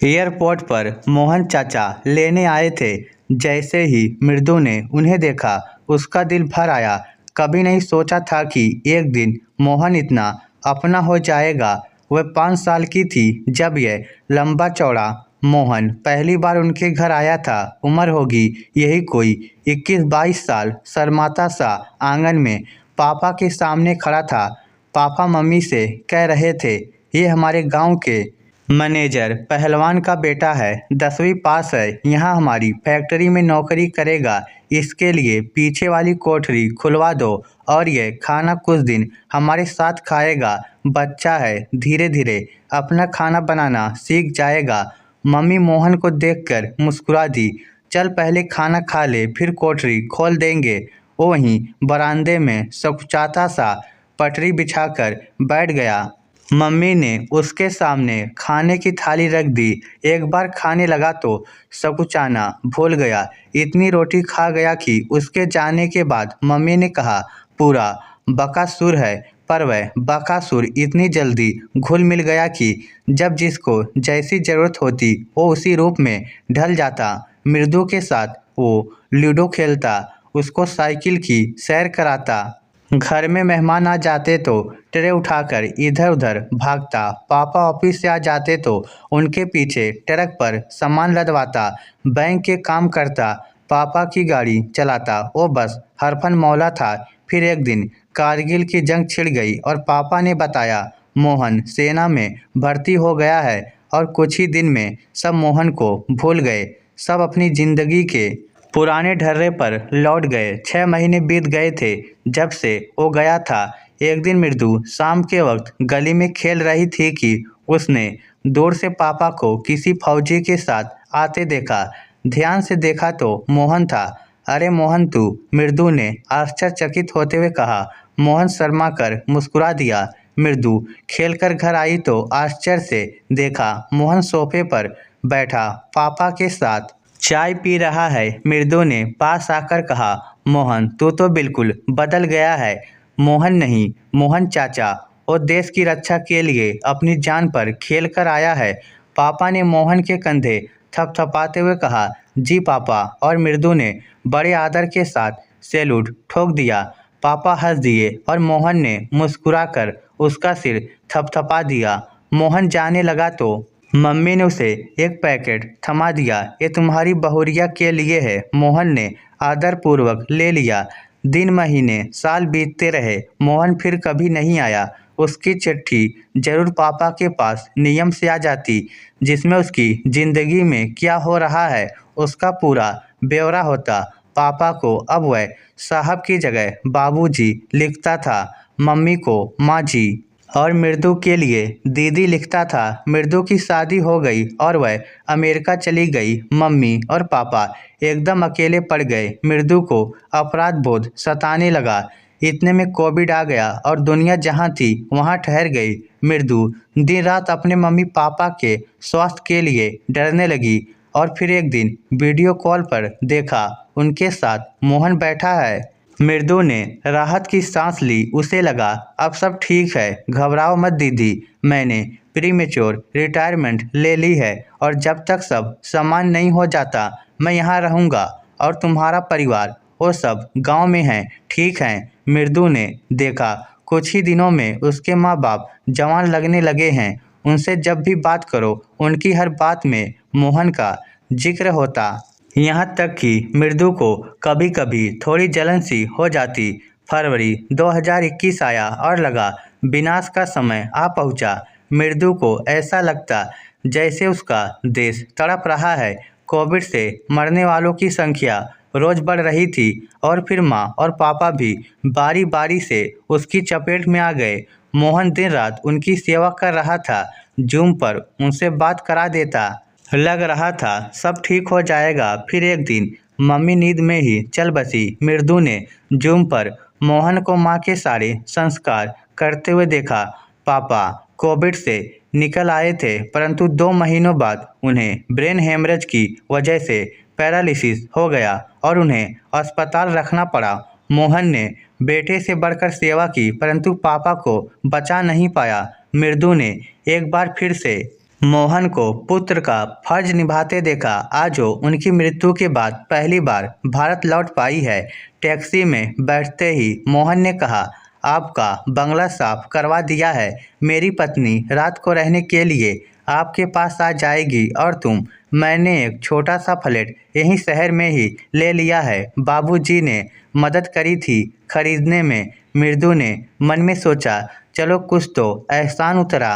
Airport पर मोहन चाचा लेने आए थे। जैसे ही मृदु ने उन्हें देखा उसका दिल भर आया। कभी नहीं सोचा था कि एक दिन मोहन इतना अपना हो जाएगा। वह 5 साल की थी जब यह लंबा चौड़ा मोहन पहली बार उनके घर आया था। उम्र होगी यही कोई 21-22 साल। शर्माता सा आंगन में पापा के सामने खड़ा था। पापा मम्मी से कह रहे थे, ये हमारे गांव के मैनेजर पहलवान का बेटा है, 10वीं पास है, यहाँ हमारी फैक्ट्री में नौकरी करेगा। इसके लिए पीछे वाली कोठरी खुलवा दो और ये खाना कुछ दिन हमारे साथ खाएगा। बच्चा है, धीरे धीरे अपना खाना बनाना सीख जाएगा। मम्मी मोहन को देखकर मुस्कुरा दी। चल पहले खाना खा ले, फिर कोठरी खोल देंगे। वो वहीं बरामदे में सकुचाता सा पटरी बिछाकर बैठ गया। मम्मी ने उसके सामने खाने की थाली रख दी। एक बार खाने लगा तो सकुचाना भूल गया। इतनी रोटी खा गया कि उसके जाने के बाद मम्मी ने कहा, पूरा बकासुर है। पर वह बकासुर इतनी जल्दी घुल मिल गया कि जब जिसको जैसी ज़रूरत होती वो उसी रूप में ढल जाता। मृदु के साथ वो लूडो खेलता, उसको साइकिल की सैर कराता। घर में मेहमान आ जाते तो ट्रे उठाकर इधर उधर भागता। पापा ऑफिस से आ जाते तो उनके पीछे ट्रक पर सामान लदवाता। बैंक के काम करता, पापा की गाड़ी चलाता। वो बस हरफन मौला था। फिर एक दिन कारगिल की जंग छिड़ गई और पापा ने बताया, मोहन सेना में भर्ती हो गया है। और कुछ ही दिन में सब मोहन को भूल गए। सब अपनी जिंदगी के पुराने ढर्रे पर लौट गए। 6 महीने बीत गए थे जब से वो गया था। एक दिन मृदु शाम के वक्त गली में खेल रही थी कि उसने दूर से पापा को किसी फौजी के साथ आते देखा। ध्यान से देखा तो मोहन था। अरे मोहन तू? मृदु ने आश्चर्यचकित होते हुए कहा। मोहन शर्मा कर मुस्कुरा दिया। मृदु खेलकर घर आई तो आश्चर्य से देखा मोहन सोफे पर बैठा पापा के साथ चाय पी रहा है। मृदु ने पास आकर कहा, मोहन तू तो बिल्कुल बदल गया है। मोहन नहीं, मोहन चाचा। वो देश की रक्षा के लिए अपनी जान पर खेल कर आया है। पापा ने मोहन के कंधे थपथपाते हुए कहा, जी पापा। और मृदु ने बड़े आदर के साथ सैल्यूट ठोक दिया। पापा हंस दिए और मोहन ने मुस्कुराकर उसका सिर थपथपा दिया। मोहन जाने लगा तो मम्मी ने उसे एक पैकेट थमा दिया। ये तुम्हारी बहुरिया के लिए है। मोहन ने आदरपूर्वक ले लिया। दिन महीने साल बीतते रहे। मोहन फिर कभी नहीं आया। उसकी चिट्ठी जरूर पापा के पास नियम से आ जाती, जिसमें उसकी ज़िंदगी में क्या हो रहा है उसका पूरा ब्यौरा होता। पापा को अब वह साहब की जगह बाबूजी लिखता था, मम्मी को माँ जी और मृदु के लिए दीदी लिखता था। मृदु की शादी हो गई और वह अमेरिका चली गई। मम्मी और पापा एकदम अकेले पड़ गए। मृदु को अपराध बोध सताने लगा। इतने में कोविड आ गया और दुनिया जहाँ थी वहाँ ठहर गई। मृदु दिन रात अपने मम्मी पापा के स्वास्थ्य के लिए डरने लगी। और फिर एक दिन वीडियो कॉल पर देखा उनके साथ मोहन बैठा है। मृदु ने राहत की सांस ली। उसे लगा अब सब ठीक है। घबराओ मत दीदी, मैंने प्रीमेच्योर रिटायरमेंट ले ली है और जब तक सब सामान नहीं हो जाता मैं यहाँ रहूँगा। और तुम्हारा परिवार वो सब गांव में हैं, ठीक हैं? मृदु ने देखा कुछ ही दिनों में उसके माँ बाप जवान लगने लगे हैं। उनसे जब भी बात करो उनकी हर बात में मोहन का जिक्र होता। यहाँ तक कि मृदु को कभी कभी थोड़ी जलन सी हो जाती। फरवरी 2021 आया और लगा विनाश का समय आ पहुँचा। मृदु को ऐसा लगता जैसे उसका देश तड़प रहा है। कोविड से मरने वालों की संख्या रोज बढ़ रही थी और फिर माँ और पापा भी बारी बारी से उसकी चपेट में आ गए। मोहन दिन रात उनकी सेवा कर रहा था। जूम पर उनसे बात करा देता। लग रहा था सब ठीक हो जाएगा। फिर एक दिन मम्मी नींद में ही चल बसी। मृदु ने जूम पर मोहन को माँ के सारे संस्कार करते हुए देखा। पापा कोविड से निकल आए थे, परंतु 2 महीनों बाद उन्हें ब्रेन हेमरेज की वजह से पैरालिसिस हो गया और उन्हें अस्पताल रखना पड़ा। मोहन ने बेटे से बढ़कर सेवा की, परंतु पापा को बचा नहीं पाया। मृदु ने एक बार फिर से मोहन को पुत्र का फर्ज निभाते देखा। आज वो उनकी मृत्यु के बाद पहली बार भारत लौट पाई है। टैक्सी में बैठते ही मोहन ने कहा, आपका बंगला साफ करवा दिया है। मेरी पत्नी रात को रहने के लिए आपके पास आ जाएगी और तुम। मैंने एक छोटा सा फ्लैट यहीं शहर में ही ले लिया है। बाबूजी ने मदद करी थी खरीदने में। मृदु ने मन में सोचा, चलो कुछ तो एहसान उतरा।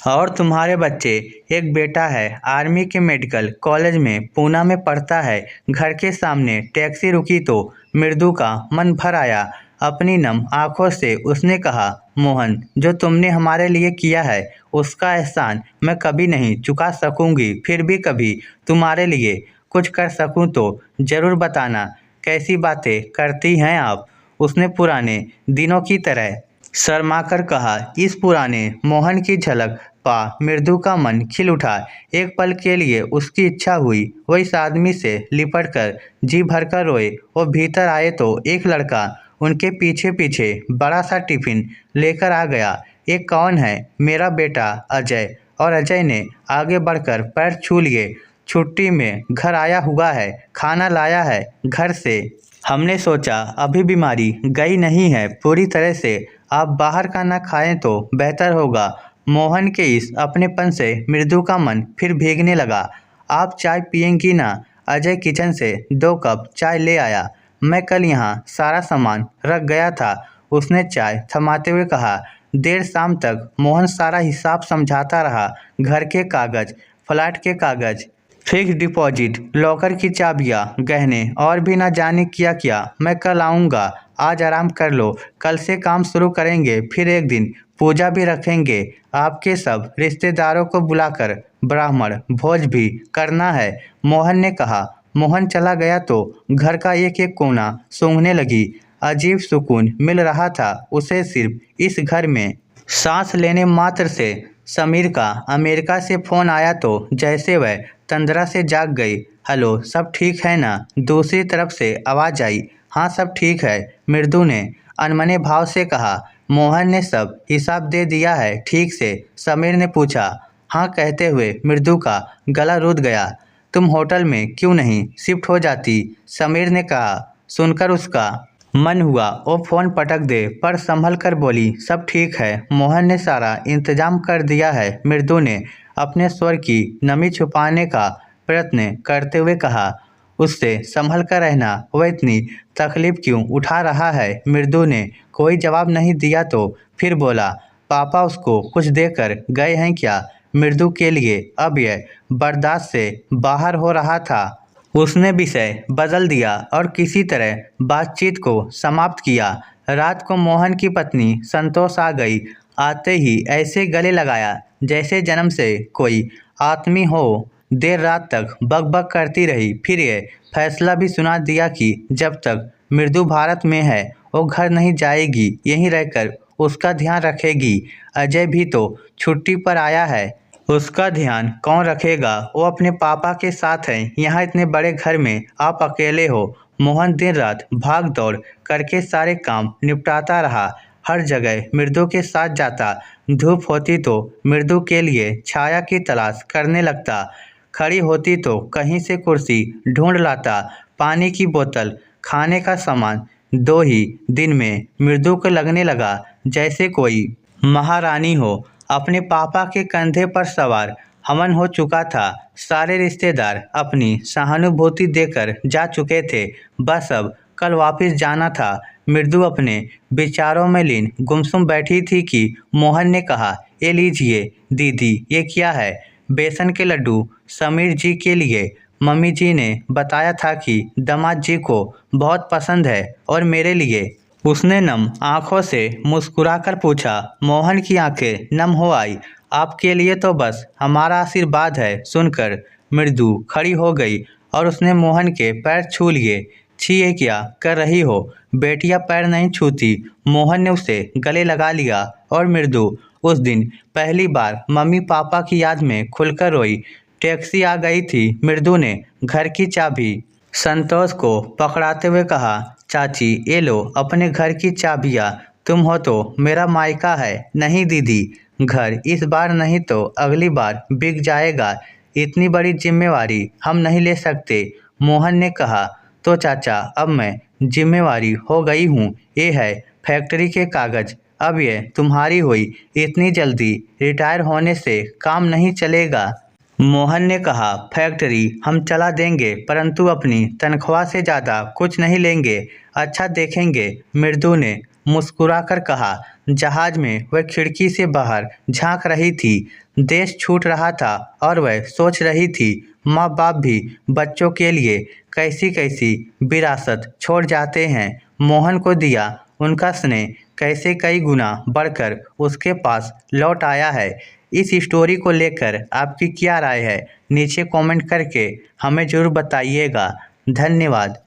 और तुम्हारे बच्चे, एक बेटा है आर्मी के मेडिकल कॉलेज में पूना में पढ़ता है। घर के सामने टैक्सी रुकी तो मृदु का मन भर आया। अपनी नम आंखों से उसने कहा, मोहन, जो तुमने हमारे लिए किया है उसका एहसान मैं कभी नहीं चुका सकूंगी। फिर भी कभी तुम्हारे लिए कुछ कर सकूं तो ज़रूर बताना। कैसी बातें करती हैं आप, उसने पुराने दिनों की तरह शर्माकर कहा। इस पुराने मोहन की झलक पा मृदु का मन खिल उठा। एक पल के लिए उसकी इच्छा हुई वो इस आदमी से लिपट कर जी भरकर रोए। वो भीतर आए तो एक लड़का उनके पीछे पीछे बड़ा सा टिफिन लेकर आ गया। ये कौन है? मेरा बेटा अजय। और अजय ने आगे बढ़कर पैर छू लिए। छुट्टी में घर आया हुआ है, खाना लाया है घर से। हमने सोचा अभी बीमारी गई नहीं है पूरी तरह से, आप बाहर का ना खाएं तो बेहतर होगा। मोहन के इस अपनेपन से मृदु का मन फिर भीगने लगा। आप चाय पियेंगी ना? अजय किचन से 2 कप चाय ले आया। मैं कल यहाँ सारा सामान रख गया था, उसने चाय थमाते हुए कहा। देर शाम तक मोहन सारा हिसाब समझाता रहा। घर के कागज, फ्लैट के कागज, फिक्स डिपॉजिट, लॉकर की चाबियाँ, गहने और भी ना जाने क्या क्या। मैं कल आऊँगा, आज आराम कर लो, कल से काम शुरू करेंगे। फिर एक दिन पूजा भी रखेंगे। आपके सब रिश्तेदारों को बुलाकर ब्राह्मण भोज भी करना है, मोहन ने कहा। मोहन चला गया तो घर का एक एक कोना सूंघने लगी। अजीब सुकून मिल रहा था उसे सिर्फ इस घर में। सांस लेने मात्र से समीर का अमेरिका से फ़ोन आया तो जैसे वह तंद्रा से जाग गई। हेलो, सब ठीक है ना? दूसरी तरफ से आवाज़ आई। हाँ, सब ठीक है, मृदु ने अनमने भाव से कहा। मोहन ने सब हिसाब दे दिया है ठीक से? समीर ने पूछा। हाँ कहते हुए मृदु का गला रुध गया। तुम होटल में क्यों नहीं शिफ्ट हो जाती? समीर ने कहा। सुनकर उसका मन हुआ वो फ़ोन पटक दे, पर संभल कर बोली, सब ठीक है, मोहन ने सारा इंतजाम कर दिया है। मृदु ने अपने स्वर की नमी छुपाने का प्रयत्न करते हुए कहा। उससे संभल कर रहना, वह इतनी तकलीफ क्यों उठा रहा है? मृदु ने कोई जवाब नहीं दिया तो फिर बोला, पापा उसको कुछ देकर गए हैं क्या? मृदु के लिए अब यह बर्दाश्त से बाहर हो रहा था। उसने विषय बदल दिया और किसी तरह बातचीत को समाप्त किया। रात को मोहन की पत्नी संतोष आ गई। आते ही ऐसे गले लगाया जैसे जन्म से कोई आत्मी हो। देर रात तक बकबक करती रही। फिर ये फैसला भी सुना दिया कि जब तक मृदु भारत में है वो घर नहीं जाएगी, यहीं रहकर उसका ध्यान रखेगी। अजय भी तो छुट्टी पर आया है, उसका ध्यान कौन रखेगा? वो अपने पापा के साथ है। यहाँ इतने बड़े घर में आप अकेले हो। मोहन दिन रात भाग दौड़ करके सारे काम निपटाता रहा। हर जगह मृदु के साथ जाता। धूप होती तो मृदु के लिए छाया की तलाश करने लगता। खड़ी होती तो कहीं से कुर्सी ढूंढ लाता। पानी की बोतल, खाने का सामान। 2 ही दिन में मृदु को लगने लगा जैसे कोई महारानी हो, अपने पापा के कंधे पर सवार। हवन हो चुका था। सारे रिश्तेदार अपनी सहानुभूति देकर जा चुके थे। बस अब कल वापस जाना था। मृदु अपने विचारों में लीन गुमसुम बैठी थी कि मोहन ने कहा, ये लीजिए दीदी, ये क्या है? बेसन के लड्डू समीर जी के लिए। मम्मी जी ने बताया था कि दामाद जी को बहुत पसंद है और मेरे लिए। उसने नम आंखों से मुस्कुराकर पूछा। मोहन की आंखें नम हो आई। आपके लिए तो बस हमारा आशीर्वाद है। सुनकर मृदु खड़ी हो गई और उसने मोहन के पैर छू लिए। छी, ये क्या कर रही हो? बेटियां पैर नहीं छूती। मोहन ने उसे गले लगा लिया और मृदु उस दिन पहली बार मम्मी पापा की याद में खुलकर रोई। टैक्सी आ गई थी। मृदु ने घर की चाबी संतोष को पकड़ाते हुए कहा, चाची ये लो अपने घर की चाबियाँ। तुम हो तो मेरा मायका है। नहीं दीदी, घर इस बार नहीं तो अगली बार बिक जाएगा। इतनी बड़ी जिम्मेवारी हम नहीं ले सकते। मोहन ने कहा, तो चाचा अब मैं जिम्मेवारी हो गई हूँ। ये है फैक्ट्री के कागज, अब ये तुम्हारी हुई। इतनी जल्दी रिटायर होने से काम नहीं चलेगा। मोहन ने कहा, फैक्ट्री हम चला देंगे परंतु अपनी तनख्वाह से ज़्यादा कुछ नहीं लेंगे। अच्छा देखेंगे, मृदु ने मुस्कुराकर कहा। जहाज में वह खिड़की से बाहर झांक रही थी। देश छूट रहा था और वह सोच रही थी, माँ बाप भी बच्चों के लिए कैसी कैसी विरासत छोड़ जाते हैं। मोहन को दिया उनका स्नेह कैसे कई गुना बढ़कर उसके पास लौट आया है। इस स्टोरी को लेकर आपकी क्या राय है, नीचे कमेंट करके हमें ज़रूर बताइएगा। धन्यवाद।